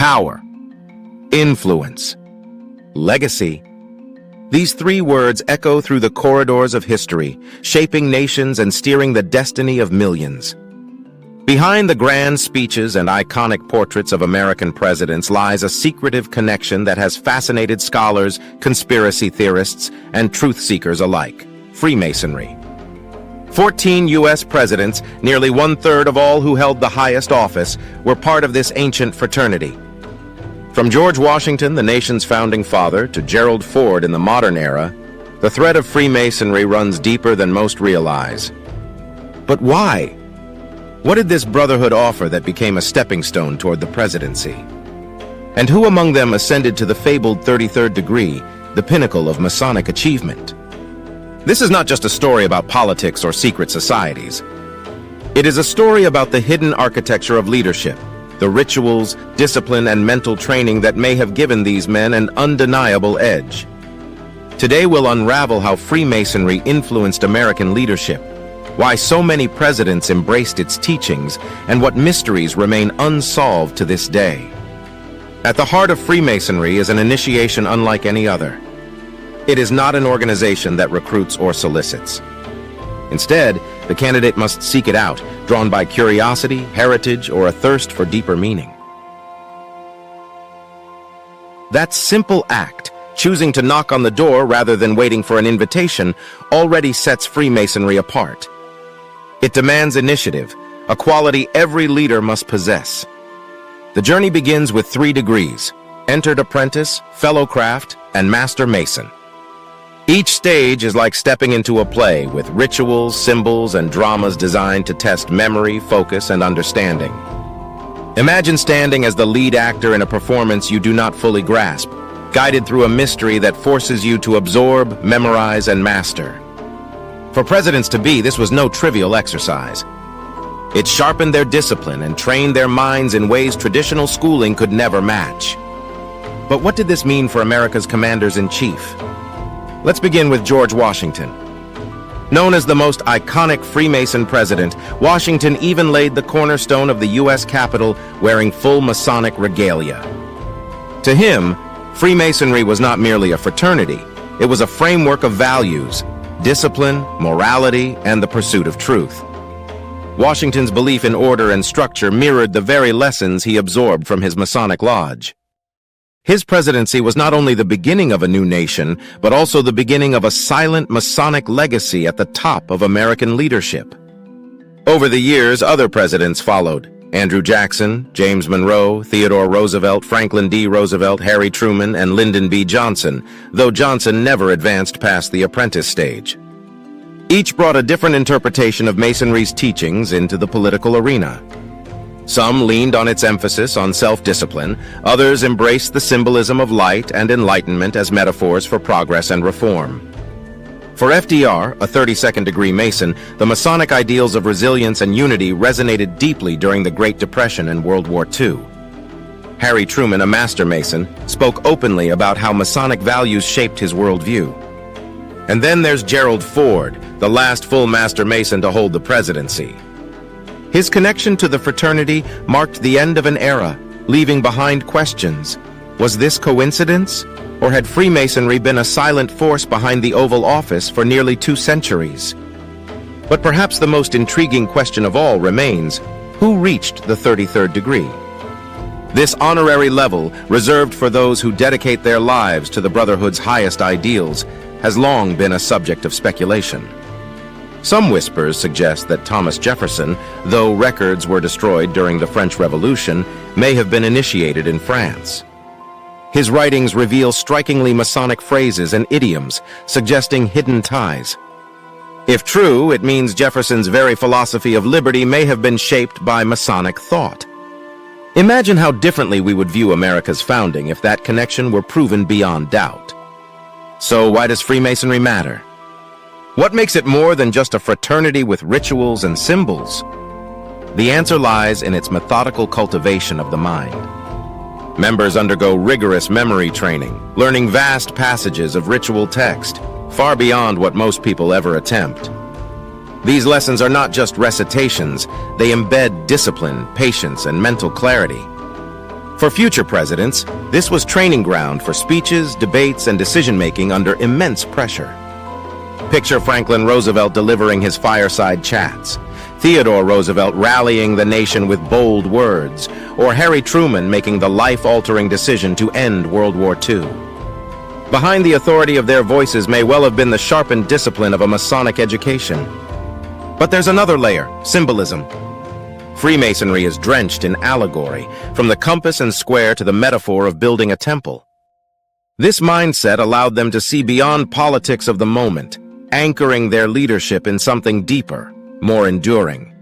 Power, influence, legacy. These three words echo through the corridors of history, shaping nations and steering the destiny of millions. Behind the grand speeches and iconic portraits of American presidents lies a secretive connection that has fascinated scholars, conspiracy theorists, and truth seekers alike: Freemasonry. 14 U.S. presidents, nearly one-third of all who held the highest office, were part of this ancient fraternity. From George Washington, the nation's founding father, to Gerald Ford in the modern era, the thread of Freemasonry runs deeper than most realize. But why? What did this brotherhood offer that became a stepping stone toward the presidency? And who among them ascended to the fabled 33rd degree, the pinnacle of Masonic achievement? This is not just a story about politics or secret societies. It is a story about the hidden architecture of leadership, the rituals, discipline, and mental training that may have given these men an undeniable edge. Today we'll unravel how Freemasonry influenced American leadership, why so many presidents embraced its teachings, and what mysteries remain unsolved to this day. At the heart of Freemasonry is an initiation unlike any other. It is not an organization that recruits or solicits. Instead, the candidate must seek it out, drawn by curiosity, heritage, or a thirst for deeper meaning. That simple act, choosing to knock on the door rather than waiting for an invitation, already sets Freemasonry apart. It demands initiative, a quality every leader must possess. The journey begins with 3 degrees: entered apprentice, fellow craft, and master mason. Each stage is like stepping into a play with rituals, symbols, and dramas designed to test memory, focus, and understanding. Imagine standing as the lead actor in a performance you do not fully grasp, guided through a mystery that forces you to absorb, memorize, and master. For presidents-to-be, this was no trivial exercise. It sharpened their discipline and trained their minds in ways traditional schooling could never match. But what did this mean for America's commanders-in-chief? Let's begin with George Washington. Known as the most iconic Freemason president, Washington even laid the cornerstone of the U.S. Capitol wearing full Masonic regalia. To him, Freemasonry was not merely a fraternity, it was a framework of values, discipline, morality, and the pursuit of truth. Washington's belief in order and structure mirrored the very lessons he absorbed from his Masonic Lodge. His presidency was not only the beginning of a new nation, but also the beginning of a silent Masonic legacy at the top of American leadership. Over the years, other presidents followed: Andrew Jackson, James Monroe, Theodore Roosevelt, Franklin D. Roosevelt, Harry Truman, and Lyndon B. Johnson, though Johnson never advanced past the apprentice stage. Each brought a different interpretation of Masonry's teachings into the political arena. Some leaned on its emphasis on self-discipline, others embraced the symbolism of light and enlightenment as metaphors for progress and reform. For FDR, a 32nd degree Mason, the Masonic ideals of resilience and unity resonated deeply during the Great Depression and World War II. Harry Truman, a Master Mason, spoke openly about how Masonic values shaped his worldview. And then there's Gerald Ford, the last full Master Mason to hold the presidency. His connection to the fraternity marked the end of an era, leaving behind questions. Was this coincidence? Or had Freemasonry been a silent force behind the Oval Office for nearly 2 centuries? But perhaps the most intriguing question of all remains: who reached the 33rd degree? This honorary level, reserved for those who dedicate their lives to the Brotherhood's highest ideals, has long been a subject of speculation. Some whispers suggest that Thomas Jefferson, though records were destroyed during the French Revolution, may have been initiated in France. His writings reveal strikingly Masonic phrases and idioms, suggesting hidden ties. If true, it means Jefferson's very philosophy of liberty may have been shaped by Masonic thought. Imagine how differently we would view America's founding if that connection were proven beyond doubt. So why does Freemasonry matter? What makes it more than just a fraternity with rituals and symbols? The answer lies in its methodical cultivation of the mind. Members undergo rigorous memory training, learning vast passages of ritual text, far beyond what most people ever attempt. These lessons are not just recitations, they embed discipline, patience, and mental clarity. For future presidents, this was training ground for speeches, debates, and decision-making under immense pressure. Picture Franklin Roosevelt delivering his fireside chats, Theodore Roosevelt rallying the nation with bold words, or Harry Truman making the life-altering decision to end World War II. Behind the authority of their voices may well have been the sharpened discipline of a Masonic education. But there's another layer, symbolism. Freemasonry is drenched in allegory, from the compass and square to the metaphor of building a temple. This mindset allowed them to see beyond politics of the moment, anchoring their leadership in something deeper, more enduring.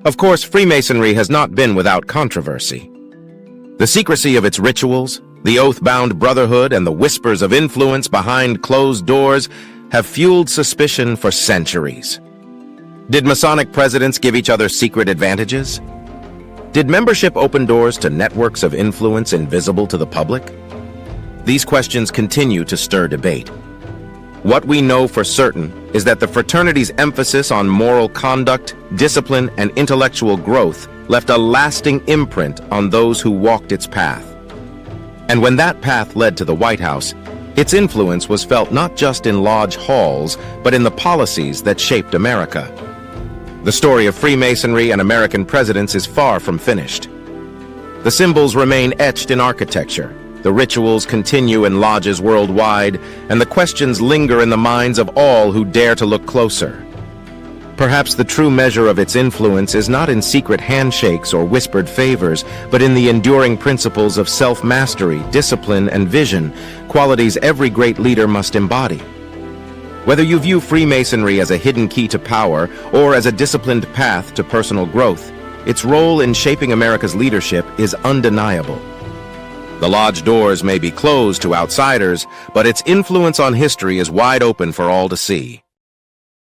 Of course, Freemasonry has not been without controversy. The secrecy of its rituals, the oath-bound brotherhood, and the whispers of influence behind closed doors have fueled suspicion for centuries. Did Masonic presidents give each other secret advantages? Did membership open doors to networks of influence invisible to the public? These questions continue to stir debate. What we know for certain is that the fraternity's emphasis on moral conduct, discipline, and intellectual growth left a lasting imprint on those who walked its path. And when that path led to the White House, its influence was felt not just in lodge halls, but in the policies that shaped America. The story of Freemasonry and American presidents is far from finished. The symbols remain etched in architecture, the rituals continue in lodges worldwide, and the questions linger in the minds of all who dare to look closer. Perhaps the true measure of its influence is not in secret handshakes or whispered favors, but in the enduring principles of self-mastery, discipline, and vision, qualities every great leader must embody. Whether you view Freemasonry as a hidden key to power or as a disciplined path to personal growth, its role in shaping America's leadership is undeniable. The lodge doors may be closed to outsiders, but its influence on history is wide open for all to see.